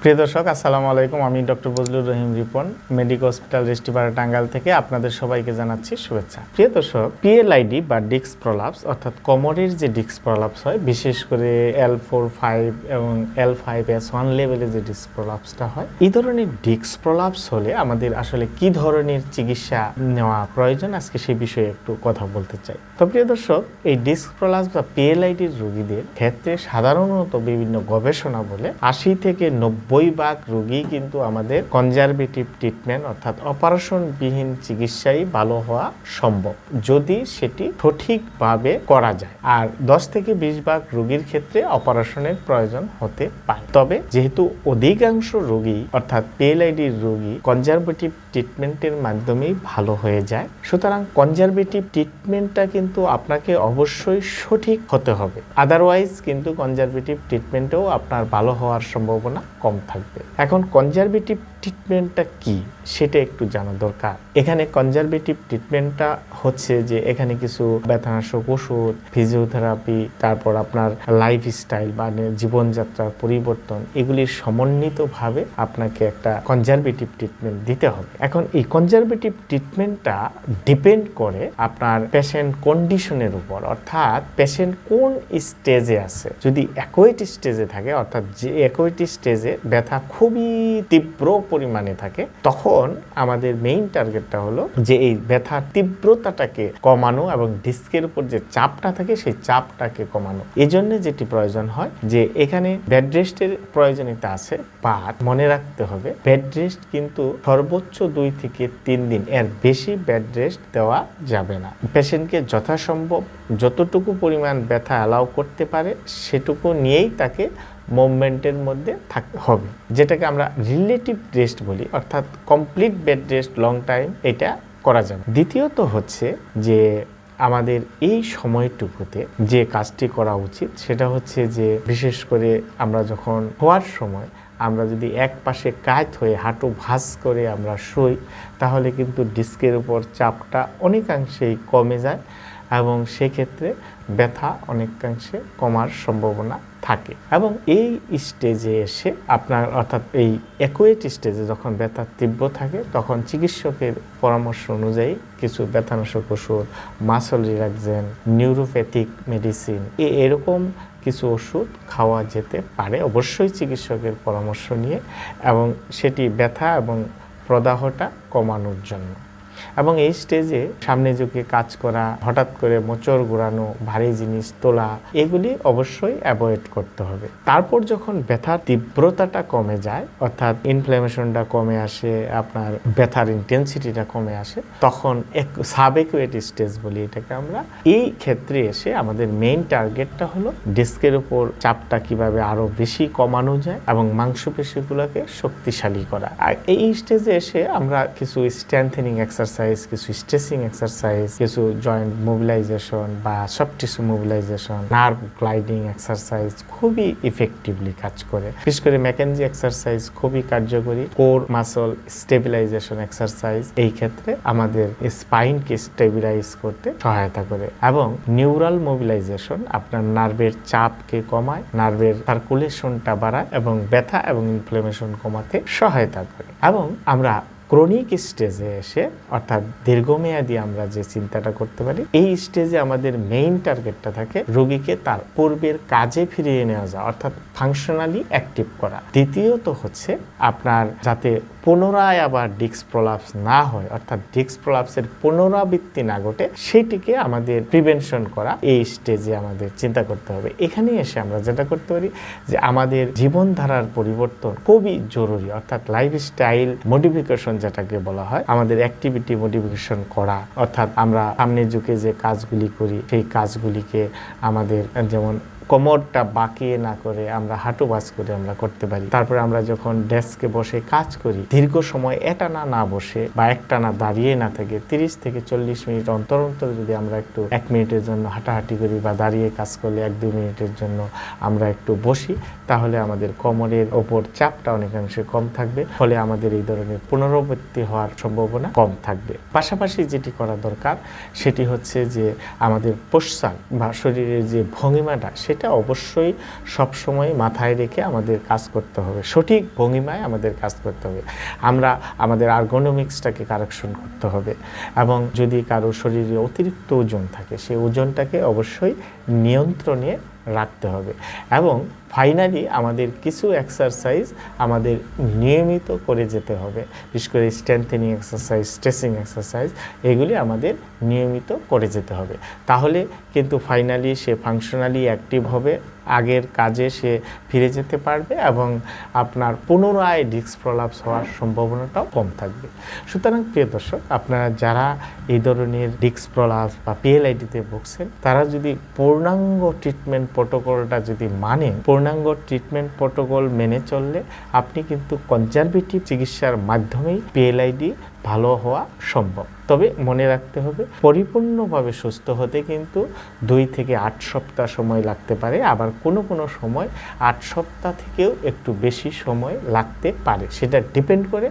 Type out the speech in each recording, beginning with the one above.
প্রিয় দর্শক, আসসালামু আলাইকুম। আমি ডক্টর বজলুর রহিম রিপন, মেডিকেল হসপিটাল রেস্টিপাড়া টাঙ্গাইল থেকে আপনাদের সবাইকে জানাচ্ছি শুভেচ্ছা। প্রিয় দর্শক, পিএলআইডি বা ডিস্ক প্রলাপস অর্থাৎ কোমরের যে ডিস্ক প্রলাপস হয়, বিশেষ করে L4-5 এবং L5S1 লেভেলে যে ডিস্ক প্রলাপসটা হয়, এই ধরনের ডিস্ক প্রলাপস হলে আমাদের আসলে কি ধরনের চিকিৎসা নেওয়া প্রয়োজন, আজকে সেই বিষয়ে একটু কথা বলতে চাই। তো প্রিয় দর্শক, এই ডিস্ক প্রলাপস বা পিএলআইডির রোগীদের ক্ষেত্রে সাধারণত বিভিন্ন গবেষণা বলে 80 থেকে 90% রোগী কিন্তু আমাদের কনজারভেটিভ ট্রিটমেন্ট অর্থাৎ অপারেশনবিহীন চিকিৎসাই ভালো হওয়া সম্ভব যদি সেটি সঠিকভাবে করা যায়। আর 10 থেকে 20% রোগীর ক্ষেত্রে অপারেশনের প্রয়োজন হতে পারে। তবে যেহেতু অধিকাংশ রোগী অর্থাৎ পিএলআইডির রোগী কনজারভেটিভ ট্রিটমেন্টের মাধ্যমেই ভালো হয়ে যায়, সুতরাং কনজারভেটিভ ট্রিটমেন্টটা কিন্তু আপনাকে অবশ্যই সঠিক হতে হবে। আদারওয়াইজ কিন্তু কনজারভেটিভ ট্রিটমেন্টেও আপনার ভালো হওয়ার সম্ভাবনা কম থাকবে। এখন কনজারভেটিভ ট্রিটমেন্টটা কি সেটা একটু জানা দরকার। এখানে কনজারভেটিভ ট্রিটমেন্টটা হচ্ছে যে এখানে কিছু ব্যথানাশক ওষুধ, ফিজিওথেরাপি, তারপর আপনার লাইফস্টাইল বা জীবনযাত্রার পরিবর্তন, এগুলির সমন্বিতভাবে আপনাকে একটা কনজারভেটিভ ট্রিটমেন্ট দিতে হবে। এখন এই কনজারভেটিভ ট্রিটমেন্টটা ডিপেন্ড করে আপনার পেশেন্ট কন্ডিশনের উপর, অর্থাৎ পেশেন্ট কোন স্টেজে আছে। যদি অ্যাকুয়েট স্টেজে থাকে, অর্থাৎ যে অ্যাকুয়েট স্টেজে ব্যথা খুবই তীব্র পরিমাণে থাকে, তখন আমাদের মেইন টার্গেটটা হলো যে এই ব্যথার তীব্রতাটাকে কমানো এবং ডিস্কের উপর যে চাপটা থাকে সেই চাপটাকে কমানো। এই জন্য যেটি প্রয়োজন হয় যে এখানে বেড রেস্টের প্রয়োজনীয়তা আছে, বাট মনে রাখতে হবে বেড রেস্ট কিন্তু সর্বোচ্চ 2 থেকে 3 দিন, এর বেশি বেড রেস্ট দেওয়া যাবে না। পেশেন্টকে যথাসম্ভব যতটুকু পরিমাণ ব্যথা অ্যালাউ করতে পারে সেটুকু নিয়েই তাকে মুভমেন্টের মধ্যে থাকতে হবে, যেটাকে আমরা রিলেটিভ রেস্ট বলি, অর্থাৎ complete bed rest long time এটা করা যাবে। দ্বিতীয়ত হচ্ছে যে আমাদের এই সময়টুকুতে যে কাজটি করা উচিত সেটা হচ্ছে যে বিশেষ করে আমরা যখন শোয়ার সময় আমরা যদি এক পাশে কাত হয়ে হাঁটু ভাঁজ করে আমরা শুই, তাহলে কিন্তু ডিস্কের উপর চাপটা অনেকাংশেই কমে যায় এবং সেক্ষেত্রে ব্যথা অনেকাংশে কমার সম্ভাবনা থাকে। এবং এই স্টেজে এসে আপনার অর্থাৎ এই অ্যাকুয়েট স্টেজে যখন ব্যথা তীব্র থাকে, তখন চিকিৎসকের পরামর্শ অনুযায়ী কিছু ব্যথানাশক ওষুধ, মাসল রিল্যাক্সেন্ট, নিউরোপ্যাথিক মেডিসিন এরকম কিছু ওষুধ খাওয়া যেতে পারে, অবশ্যই চিকিৎসকের পরামর্শ নিয়ে, এবং সেটি ব্যথা এবং প্রদাহটা কমানোর জন্য। এবং এই স্টেজে সামনে ঝুঁকে কাজ করা, হঠাৎ করে মোচড় ঘোরানো, ভারী জিনিস তোলা, এগুলি অবশ্যই অ্যাভয়েড করতে হবে। তারপর যখন ব্যথার তীব্রতাটা কমে যায়, অর্থাৎ ইনফ্ল্যামেশনটা কমে আসে, আপনার ব্যথার ইন্টেন্সিটিটা কমে আসে, তখন সাবঅ্যাকুয়েট স্টেজ বলি এটাকে আমরা। এই ক্ষেত্রে এসে আমাদের মেইন টার্গেটটা হলো ডিস্কের উপর চাপটা কিভাবে আরো বেশি কমানো যায় এবং মাংসপেশিগুলোকে শক্তিশালী করা। আর এই স্টেজে এসে আমরা কিছু স্ট্রেংথেনিং এক্সারসাইজ, কিছু স্ট্রেচিং এক্সারসাইজ, কিছু জয়েন্ট মোবিলাইজেশন বা soft tissue mobilisation, nerve gliding exercise খুবই ইফেক্টিভলি কাজ করে। বিশেষ করে ম্যাকেনজি এক্সারসাইজ খুবই কার্যকরী। কোর মাসল স্টেবিলাইজেশন এক্সারসাইজ এই ক্ষেত্রে আমাদের স্পাইনকে স্টেবিলাইজ করতে সহায়তা করে। এবং নিউরাল মোবিলাইজেশন আপনার নার্ভের চাপকে কমায়, নার্ভের সার্কুলেশনটা বাড়ায় এবং ব্যথা এবং ইনফ্লামেশন কমাতে সহায়তা করে। এবং আমরা ক্রনিক স্টেজে এসে, অর্থাৎ দীর্ঘমেয়াদী আমরা যে চিন্তাটা করতে পারি, এই স্টেজে আমাদের মেইন টার্গেটটা থাকে রোগীকে তার পূর্বের কাজে ফিরিয়ে নেওয়া যায়, অর্থাৎ ফাংশনালি অ্যাক্টিভ করা। দ্বিতীয়ত হচ্ছে আপনার যাতে পুনরায় আবার ডিস্ক প্রলাপস না হয়, অর্থাৎ ডিস্ক প্রলাপসের পুনরাবৃত্তি না ঘটে, সেটিকে আমাদের প্রিভেনশন করা এই স্টেজে আমাদের চিন্তা করতে হবে। এখানে এসে আমরা যেটা করতে পারি যে আমাদের জীবনধারার পরিবর্তন খুবই জরুরি, অর্থাৎ লাইফস্টাইল মডিফিকেশন যেটাকে বলা হয়, আমাদের অ্যাক্টিভিটি মডিফিকেশন করা, অর্থাৎ আমরা সামনে ঝুঁকে যে কাজগুলি করি সেই কাজগুলিকে আমাদের যেমন কোমরটা বাঁকিয়ে না করে আমরা হাঁটু ভাঁজ করে আমরা করতে পারি। তারপরে আমরা যখন ডেস্কে বসে কাজ করি, দীর্ঘ সময় একটানা না বসে বা একটানা দাঁড়িয়ে না থেকে 30 থেকে 40 মিনিট অন্তর অন্তর যদি আমরা একটু 1 মিনিটের জন্য হাঁটাহাঁটি করি বা দাঁড়িয়ে কাজ করলে 1-2 মিনিটের জন্য আমরা একটু বসি, তাহলে আমাদের কোমরের ওপর চাপটা অনেকাংশে কম থাকবে, ফলে আমাদের এই ধরনের পুনরাবৃত্তি হওয়ার সম্ভাবনা কম থাকবে। পাশাপাশি যেটি করা দরকার সেটি হচ্ছে যে আমাদের পোশ্চার বা শরীরের যে ভঙ্গিমাটা সেটা অবশ্যই সবসময় মাথায় রেখে আমাদের কাজ করতে হবে, সঠিক ভঙ্গিমায় আমাদের কাজ করতে হবে। আমরা আমাদের আর্গোনমিক্সটাকে কারেকশন করতে হবে এবং যদি কারো শরীরে অতিরিক্ত ওজন থাকে সেই ওজনটাকে অবশ্যই নিয়ন্ত্রণে রাখতে হবে এবং ফাইনালি আমাদের কিছু এক্সারসাইজ আমাদের নিয়মিত করে যেতে হবে, বিশেষ করে স্ট্রেংথেনিং এক্সারসাইজ, স্ট্রেচিং এক্সারসাইজ, এগুলি আমাদের নিয়মিত করে যেতে হবে। তাহলে কিন্তু ফাইনালি সে ফাংশনালি অ্যাক্টিভ হবে, আগের কাজে সে ফিরে যেতে পারবে এবং আপনার পুনরায় ডিস্ক প্রলাপস হওয়ার সম্ভাবনাটাও কম থাকবে। সুতরাং প্রিয় দর্শক, আপনারা যারা এই ধরনের ডিস্ক প্রলাপস বা পিএলআইডিতে ভুগছেন তারা যদি পূর্ণাঙ্গ ট্রিটমেন্ট প্রোটোকলটা যদি মানেন, পূর্ণাঙ্গ ট্রিটমেন্ট প্রোটোকল মেনে চললে আপনি কিন্তু কনজারভেটিভ চিকিৎসার মাধ্যমেই পিএলআইডি ভালো হওয়া সম্ভব। তবে মনে রাখতে হবে পরিপূর্ণভাবে সুস্থ হতে কিন্তু 2 থেকে 8 সপ্তাহ সময় লাগতে পারে, আবার কোনো সময় 8 সপ্তাহ থেকেও একটু বেশি সময় লাগতে পারে। সেটা ডিপেন্ড করে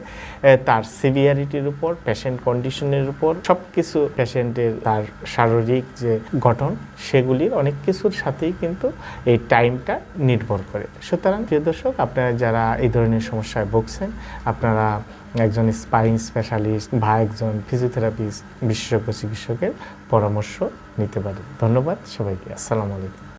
তার সিভিয়ারিটির উপর, পেশেন্ট কন্ডিশনের উপর, সব কিছু পেশেন্টের তার শারীরিক যে গঠন সেগুলির অনেক কিছুর সাথেই কিন্তু এই টাইমটা নির্ভর করে। সুতরাং প্রিয় দর্শক, আপনারা যারা এই ধরনের সমস্যায় ভুগছেন আপনারা একজন স্পাইন স্পেশালিস্ট বা একজন ফিজিওথেরাপিস্ট বিশেষজ্ঞ চিকিৎসকের পরামর্শ নিতে পারেন। ধন্যবাদ সবাইকে। আসসালামু আলাইকুম।